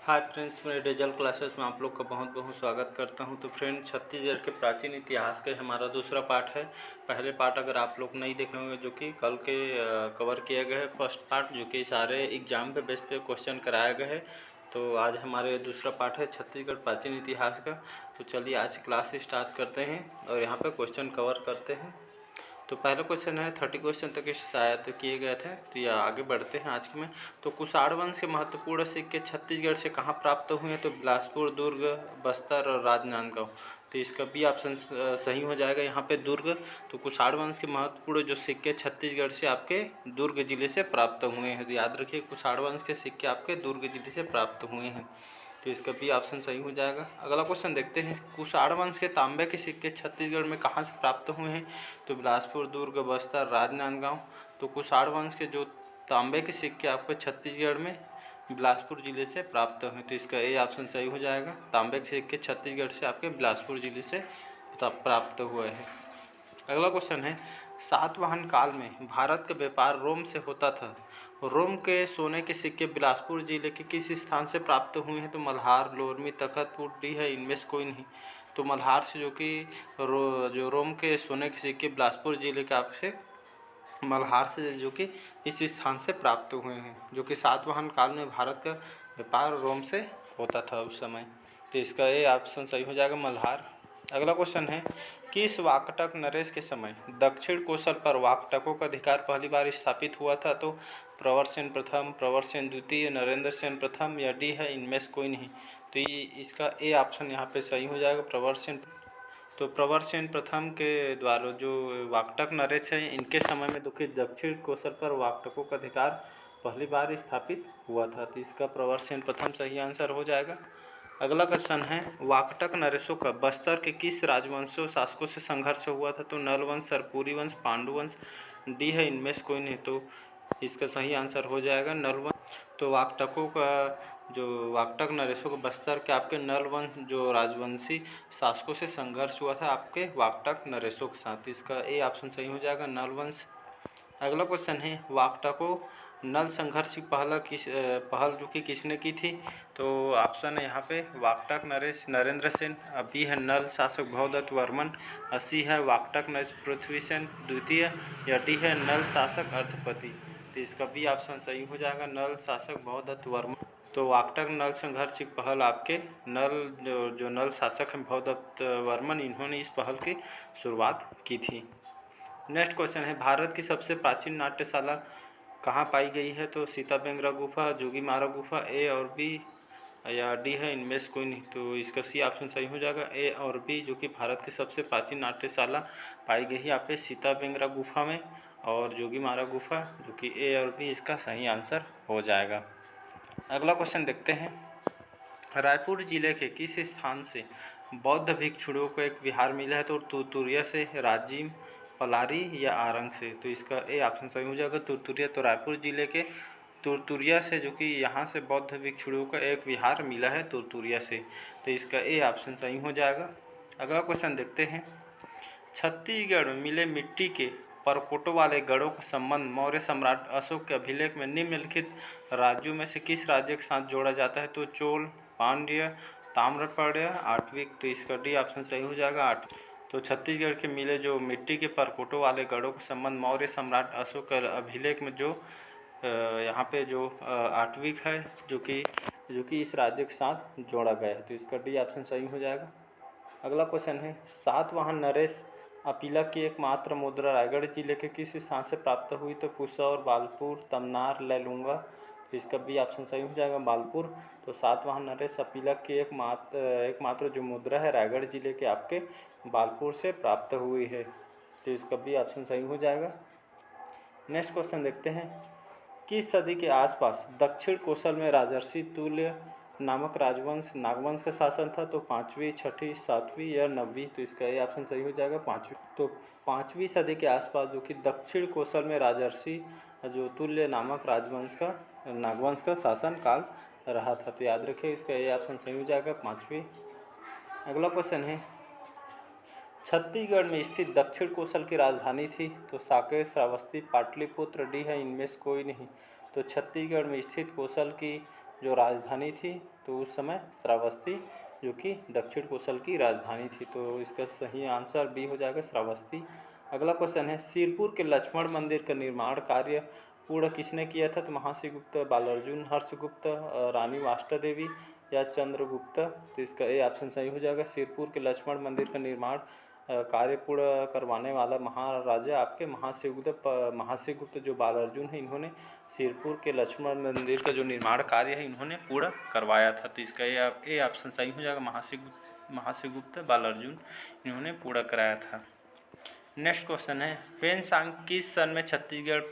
Hi friends, मेरे digital classes में आप लोग का बहुत बहुत स्वागत करता हूं। तो फ्रेंड्स, छत्तीसगढ़ के प्राचीन इतिहास का हमारा दूसरा पार्ट है। पहले पार्ट अगर आप लोग नहीं देखे होंगे जो कि कल के कवर किया गया है, फर्स्ट पार्ट जो कि सारे एग्जाम के बेस पे क्वेश्चन कराया गया है। तो आज हमारे दूसरा पार्ट है छत्तीसगढ़ प्राचीन इतिहास का। तो चलिए आज क्लास स्टार्ट करते हैं और यहाँ पर क्वेश्चन कवर करते हैं। तो पहला क्वेश्चन है 30 क्वेश्चन तक शायद किए गए थे। तो ये आगे बढ़ते हैं आज के में। तो कुषाण वंश के महत्वपूर्ण सिक्के छत्तीसगढ़ से कहाँ प्राप्त हुए हैं? तो बिलासपुर, दुर्ग, बस्तर और राजनांदगांव। तो इसका भी ऑप्शन सही हो जाएगा यहाँ पे दुर्ग। तो कुषाण वंश के महत्वपूर्ण जो सिक्के छत्तीसगढ़ से आपके दुर्ग जिले से प्राप्त हुए हैं। तो याद रखिए, कुषाण वंश के सिक्के आपके दुर्ग जिले से प्राप्त हुए हैं। तो इसका भी ऑप्शन सही हो जाएगा। अगला क्वेश्चन देखते हैं, कुषाण वंश के तांबे के सिक्के छत्तीसगढ़ में कहाँ से प्राप्त हुए हैं? तो बिलासपुर, दुर्ग, बस्तर, राजनांदगांव। तो कुषाण वंश के जो तांबे के सिक्के आपको छत्तीसगढ़ में बिलासपुर जिले से प्राप्त हुए। तो इसका ए ऑप्शन सही हो जाएगा। तांबे के सिक्के छत्तीसगढ़ से आपके बिलासपुर जिले से प्राप्त हुए हैं। अगला क्वेश्चन है, सातवाहन काल में भारत का व्यापार रोम से होता था। रोम के सोने के सिक्के बिलासपुर जिले के किस स्थान से प्राप्त हुए हैं? तो मल्हार, लोरमी, तखतपुर, डी है इनमें से कोई नहीं। तो मल्हार से जो रोम के सोने के सिक्के बिलासपुर जिले के आपसे मल्हार से जो कि इस स्थान से प्राप्त हुए हैं, जो कि सातवाहन काल में भारत का व्यापार रोम से होता था उस समय। तो इसका ये ऑप्शन सही हो जाएगा, मल्हार। अगला क्वेश्चन है, किस वाकटक नरेश के समय दक्षिण कोसल पर वाकटकों का अधिकार पहली बार स्थापित हुआ था? तो प्रवर सेन प्रथम, प्रवर सेन द्वितीय, नरेंद्र सेन प्रथम या डी है इनमें से कोई नहीं। तो ये इसका ए ऑप्शन यहाँ पे सही हो जाएगा, प्रवर सेन। तो प्रवर सेन प्रथम के द्वारा जो वाकटक नरेश है, इनके समय में दुखी दक्षिण कोसल पर वाकटकों का अधिकार पहली बार स्थापित हुआ था। तो इसका प्रवर सेन प्रथम सही आंसर हो जाएगा। अगला क्वेश्चन है, वाकटक नरेशों का बस्तर के किस राजवंशों शासकों से संघर्ष हुआ था? तो नल वंश, सरपुरी वंश, पांडु वंश, डी है इनमें से कोई नहीं। तो इसका सही आंसर हो जाएगा नल वंश। तो वाकटकों का जो वाकटक नरेशों को बस्तर के आपके नल वंश जो राजवंशी शासकों से संघर्ष हुआ था आपके वाकटक नरेशों के साथ। इसका ए ऑप्शन सही हो जाएगा, नल वंश। अगला क्वेश्चन है, वाकटकों नल संघर्ष की पहल जो कि किसने की थी? तो ऑप्शन है यहाँ पे वाकटक नरेश नरेंद्र सेन, बी है नल शासक भवदत्त वर्मन, सी है वाकटक नरेश पृथ्वी सेन द्वितीय, या डी है नल शासक अर्थपति। तो इसका भी ऑप्शन सही हो जाएगा, नल शासक भवदत्त वर्मन। तो वाकटक नल संघर्ष की पहल आपके जो नल शासक हैं भवदत्त वर्मन, इन्होंने इस पहल की शुरुआत की थी। नेक्स्ट क्वेश्चन है, भारत की सबसे प्राचीन नाट्यशाला कहाँ पाई गई है? तो सीताबेंगरा गुफा, जोगीमारा गुफा, ए और बी या डी है इनमें से कोई नहीं। तो इसका सी ऑप्शन सही हो जाएगा, ए और बी, जो कि भारत की सबसे प्राचीन नाट्यशाला पाई गई है यहाँ पे सीताबेंगरा गुफा में और जोगीमारा गुफा, जो कि ए और बी इसका सही आंसर हो जाएगा। अगला क्वेश्चन देखते हैं, रायपुर जिले के किस स्थान से बौद्ध भिक्षुओं को एक विहार मिला है? तो तुरतुरिया से, राजिम, पलारी या आरंग से। तो इसका ए ऑप्शन सही हो जाएगा, तुरतुरिया। तो रायपुर जिले के तुरतुरिया से जो कि यहाँ से बौद्ध भिक्षुओं का एक विहार मिला है तुरतुरिया से। तो इसका ए ऑप्शन सही हो जाएगा। अगला क्वेश्चन देखते हैं, छत्तीसगढ़ में मिले मिट्टी के परकोटों वाले गढ़ों का संबंध मौर्य सम्राट अशोक के अभिलेख में निम्नलिखित राज्यों में से किस राज्य के साथ जोड़ा जाता है? तो चोल, पांड्य, ताम्रपर्य, आठवीं। तो इसका डी ऑप्शन सही हो जाएगा, आठ। तो छत्तीसगढ़ के मिले जो मिट्टी के परकोटों वाले गढ़ों का संबंध मौर्य सम्राट अशोक के अभिलेख में जो यहाँ पे जो आठवीं है, जो कि इस राज्य के साथ जोड़ा गया है। तो इसका डी ऑप्शन सही हो जाएगा। अगला क्वेश्चन है, सातवाहन नरेश अपीलक की एकमात्र मुद्रा रायगढ़ जिले के किस स्थान से प्राप्त हुई? तो पुसौर, बालपुर, तमनार, लैलूंगा। तो इसका भी ऑप्शन सही हो जाएगा, बालपुर। तो सातवाहन नरेश अपीलक की एकमात्र जो मुद्रा है रायगढ़ जिले के आपके बालपुर से प्राप्त हुई है। तो इसका भी ऑप्शन सही हो जाएगा। नेक्स्ट क्वेश्चन देखते हैं, किस सदी के आसपास दक्षिण कोसल में राजर्षि तुल्य नामक राजवंश नागवंश का शासन था? तो 5वीं, 6ठी, 7वीं या 9वीं। तो इसका ये ऑप्शन सही हो जाएगा, 5वीं। तो 5वीं सदी के आसपास जो कि दक्षिण कोसल में राजर्षि जो तुल्य नामक राजवंश का नागवंश का शासन काल रहा था। तो याद रखिए, इसका ये ऑप्शन सही हो जाएगा, 5वीं। अगला क्वेश्चन है, छत्तीसगढ़ में स्थित दक्षिण कोसल की राजधानी थी? तो साकेत, श्रावस्ती, पाटलिपुत्र, डी है इनमें से कोई नहीं। तो छत्तीसगढ़ में स्थित कोसल की जो राजधानी थी तो उस समय श्रावस्ती जो कि दक्षिण कोसल की राजधानी थी। तो इसका सही आंसर बी हो जाएगा, श्रावस्ती। अगला क्वेश्चन है, सिरपुर के लक्ष्मण मंदिर का निर्माण कार्य पूर्ण किसने किया था? तो महासी गुप्त, बालार्जुन, हर्षगुप्त, रानी वाष्टा देवी या चंद्रगुप्त। तो इसका ए ऑप्शन सही हो जाएगा। सिरपुर के लक्ष्मण मंदिर का निर्माण कार्य पूर्ण करवाने वाला महाराजा आपके महासेगुप्त जो बालार्जुन है, इन्होंने सिरपुर के लक्ष्मण मंदिर का जो निर्माण कार्य है इन्होंने पूरा करवाया था। तो इसका ए ऑप्शन सही हो जाएगा, महासेगुप्त बालार्जुन इन्होंने पूरा कराया था। नेक्स्ट क्वेश्चन है, ह्वेनसांग किस सन में छत्तीसगढ़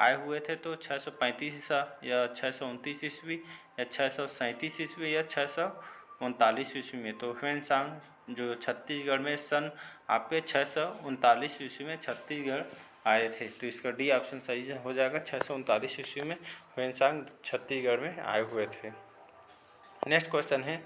आए हुए थे? तो 635 ईसा या 629 ईस्वी या 637 ईस्वी या 639 ईस्वी में। तो ह्वेनसांग जो छत्तीसगढ़ में सन आपके 639 ईस्वी में छत्तीसगढ़ आए थे। तो इसका डी ऑप्शन सही हो जाएगा, 639 ईस्वी में ह्वेनसांग छत्तीसगढ़ में आए हुए थे। नेक्स्ट क्वेश्चन है,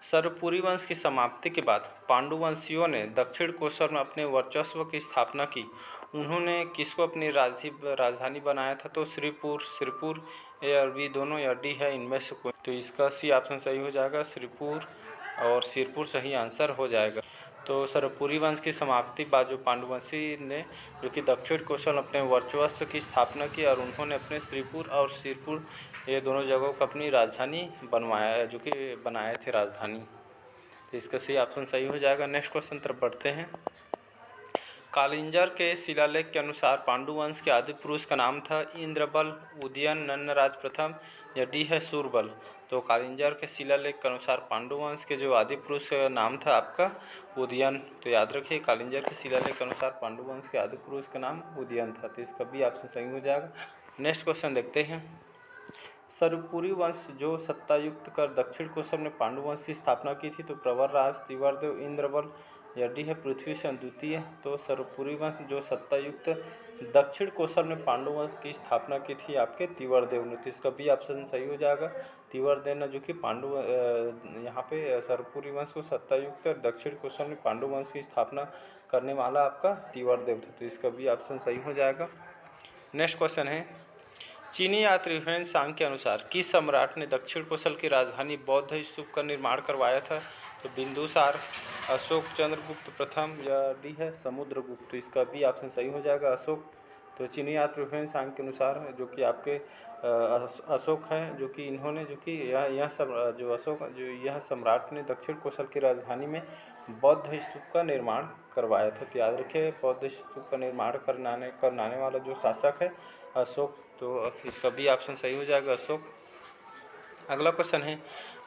सरपुरी वंश की समाप्ति के बाद पांडुवंशियों ने दक्षिण कोसल में अपने वर्चस्व की स्थापना की। उन्होंने किसको अपनी राजधानी बनाया था? तो श्रीपुर ए और बी दोनों या डी है इनमें से कोई। तो इसका सी ऑप्शन सही हो जाएगा, श्रीपुर और सिरपुर सही आंसर हो जाएगा। तो सरपुरी वंश की समाप्ति बाद जो पांडुवंशी ने जो कि दक्षिण कोसल अपने वर्चस्व की स्थापना की और उन्होंने अपने श्रीपुर और सिरपुर ये दोनों जगहों को अपनी राजधानी बनवाया, जो कि बनाए थे राजधानी। तो इसका सही ऑप्शन सही हो जाएगा। नेक्स्ट क्वेश्चन तरफ बढ़ते हैं। कालिंजर के शिलालेख के अनुसार पांडुवंश के आदि पुरुष का नाम था इंद्रबल, उदयन, नन्नराज प्रथम या डी है सूरबल। तो कालिंजर के शिलालेख के अनुसार पांडुवंश के जो आदि पुरुष का नाम था आपका उदयन। तो याद रखिए, कालिंजर के शिलालेख के अनुसार पांडुवंश के आदि पुरुष का नाम उदयन था। तो इसका भी ऑप्शन सही हो जाएगा। नेक्स्ट क्वेश्चन देखते हैं। सरपुरी वंश जो सत्तायुक्त कर दक्षिण कोसल में पांडुवंश की स्थापना की थी। तो प्रवरराज, तिवरदेव, इंद्रबल या डी है पृथ्वीसेन द्वितीय। तो सरपुरी वंश जो सत्तायुक्त दक्षिण कोसल में पांडुवंश की स्थापना की थी आपके तिवरदेव ने। तो इसका भी ऑप्शन सही हो जाएगा, तिवरदेव ने जो कि यहाँ पे सरपुरी वंश को सत्तायुक्त दक्षिण कोसल में पांडुवंश की स्थापना करने वाला आपका तिवरदेव था। तो इसका भी ऑप्शन सही हो जाएगा। नेक्स्ट क्वेश्चन है, चीनी यात्री ह्वेनसांग के अनुसार किस सम्राट ने दक्षिण कोसल की राजधानी बौद्ध स्तूप का निर्माण करवाया था? तो बिंदुसार, अशोक, चंद्रगुप्त प्रथम या डी है समुद्रगुप्त। तो इसका भी ऑप्शन सही हो जाएगा, अशोक। तो चीनी यात्री ह्वेनसांग के अनुसार जो कि आपके अशोक हैं, जो कि इन्होंने जो कि यह सम्राट ने दक्षिण कोसल की राजधानी में बौद्ध स्तूप का निर्माण करवाया था। तो याद रखिए, बौद्ध स्तूप का निर्माण करवाने वाला जो शासक है अशोक। तो इसका भी ऑप्शन सही हो जाएगा, अशोक। अगला क्वेश्चन है,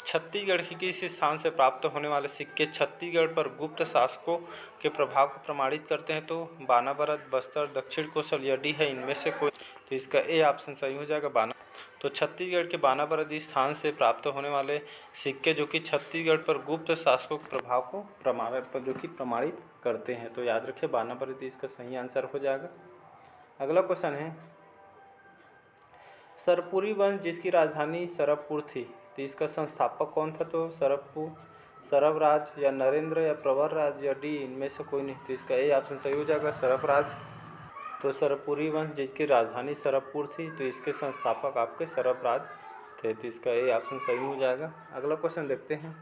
छत्तीसगढ़ की किस स्थान से प्राप्त होने वाले सिक्के छत्तीसगढ़ पर गुप्त शासकों के प्रभाव को प्रमाणित करते हैं? तो बानाबरत, बस्तर, दक्षिण कोसल या डी है इनमें से कोई। तो इसका ए ऑप्शन सही हो जाएगा, बाना। तो छत्तीसगढ़ के बानाबरत स्थान से प्राप्त होने वाले सिक्के जो कि छत्तीसगढ़ पर गुप्त शासकों के प्रभाव को प्रमाणित करते हैं। तो याद रखिए, बानाबरत इसका सही आंसर हो जाएगा। अगला क्वेश्चन है, सरपुरी वंश जिसकी राजधानी सरभपुर थी, तो इसका संस्थापक कौन था? तो सरभराज या नरेंद्र या प्रवरराज या डी इनमें से कोई नहीं। तो इसका ए ऑप्शन सही हो जाएगा, सरभराज। तो सरपुरी वंश जिसकी राजधानी सरभपुर थी, तो इसके संस्थापक आपके सरभराज थे। तो इसका ए ऑप्शन सही हो जाएगा। अगला क्वेश्चन देखते हैं,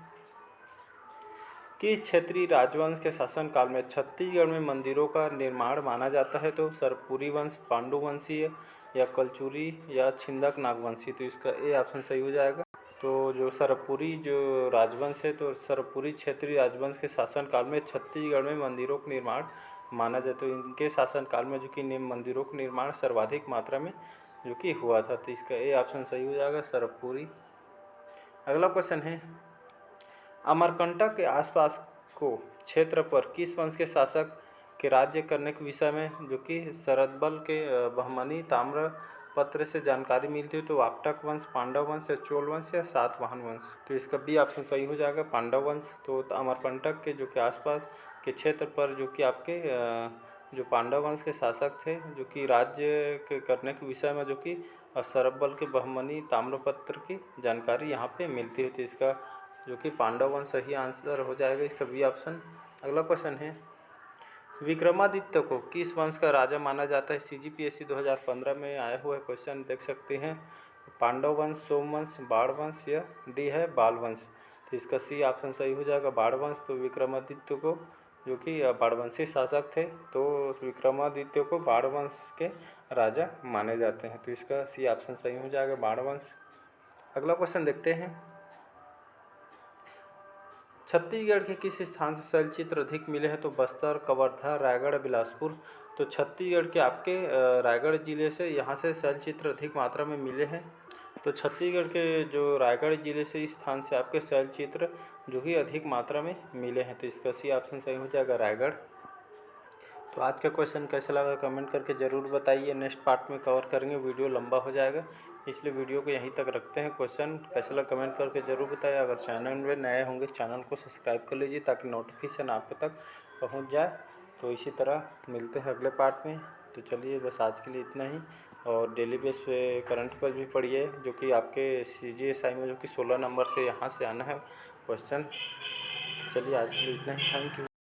किस क्षेत्रीय राजवंश के शासनकाल में छत्तीसगढ़ में मंदिरों का निर्माण माना जाता है? तो सरपुरी वंश, पांडुवंशीय या कलचुरी या छिंदक नागवंशी। तो इसका ए ऑप्शन सही हो जाएगा। तो जो सरपुरी जो राजवंश है, तो सरपुरी क्षेत्रीय राजवंश के शासनकाल में छत्तीसगढ़ में मंदिरों का निर्माण माना जाए। तो इनके शासनकाल में जो कि मंदिरों का निर्माण सर्वाधिक मात्रा में जो कि हुआ था। तो इसका ए ऑप्शन सही हो जाएगा, सरपुरी। अगला क्वेश्चन है, अमरकंटक के आसपास को क्षेत्र पर किस वंश के शासक के राज्य करने के विषय में जो कि शरदबल के बहमनी ताम्रपत्र से जानकारी मिलती है? तो वाकटक वंश, पांडव वंश या चोल वंश या सातवाहन वंश। तो इसका बी ऑप्शन सही हो जाएगा, पांडव वंश। तो अमरकंटक के जो कि आसपास के क्षेत्र पर जो कि आपके जो पांडव वंश के शासक थे, जो कि राज्य के करने के विषय में जो कि शरदबल के बहमनी ताम्रपत्र की जानकारी यहाँ पे मिलती है। तो इसका जो कि पांडव वंश सही आंसर हो जाएगा, इसका बी ऑप्शन। अगला क्वेश्चन है, विक्रमादित्य को किस वंश का राजा माना जाता है? CGPSC 2015 में आया हुआ क्वेश्चन देख सकते हैं। पांडव वंश, सोमवंश, बाण वंश या डी है बाल वंश। तो इसका सी ऑप्शन सही हो जाएगा बाण वंश। तो विक्रमादित्य को, जो कि बाणवंशी शासक थे, तो विक्रमादित्य को बाण वंश के राजा माने जाते हैं। तो इसका सी ऑप्शन सही हो जाएगा बाण वंश। अगला क्वेश्चन देखते हैं, छत्तीसगढ़ के किस स्थान से शैलचित्र अधिक मिले हैं? तो बस्तर, कवर्धा, रायगढ़, बिलासपुर। तो छत्तीसगढ़ के आपके रायगढ़ जिले से यहाँ से शैलचित्र अधिक मात्रा में मिले हैं। तो छत्तीसगढ़ के जो रायगढ़ जिले से इस स्थान से आपके शैलचित्र जो कि अधिक मात्रा में मिले हैं। तो इसका सी ऑप्शन सही हो जाएगा रायगढ़। तो आज का क्वेश्चन कैसा लगा कमेंट करके ज़रूर बताइए। नेक्स्ट पार्ट में कवर करेंगे, वीडियो लंबा हो जाएगा, इसलिए वीडियो को यहीं तक रखते हैं। क्वेश्चन कैसा लगा कमेंट करके ज़रूर बताइए। अगर चैनल में नए होंगे चैनल को सब्सक्राइब कर लीजिए ताकि नोटिफिकेशन आप तक पहुंच जाए। तो इसी तरह मिलते हैं अगले पार्ट में। तो चलिए बस आज के लिए इतना ही। और डेली बेस पे करंट पर भी पढ़िए, जो कि आपके CGSI में जो कि 16 नंबर से यहाँ से आना है क्वेश्चन। चलिए आज के लिए इतना ही, थैंक यू।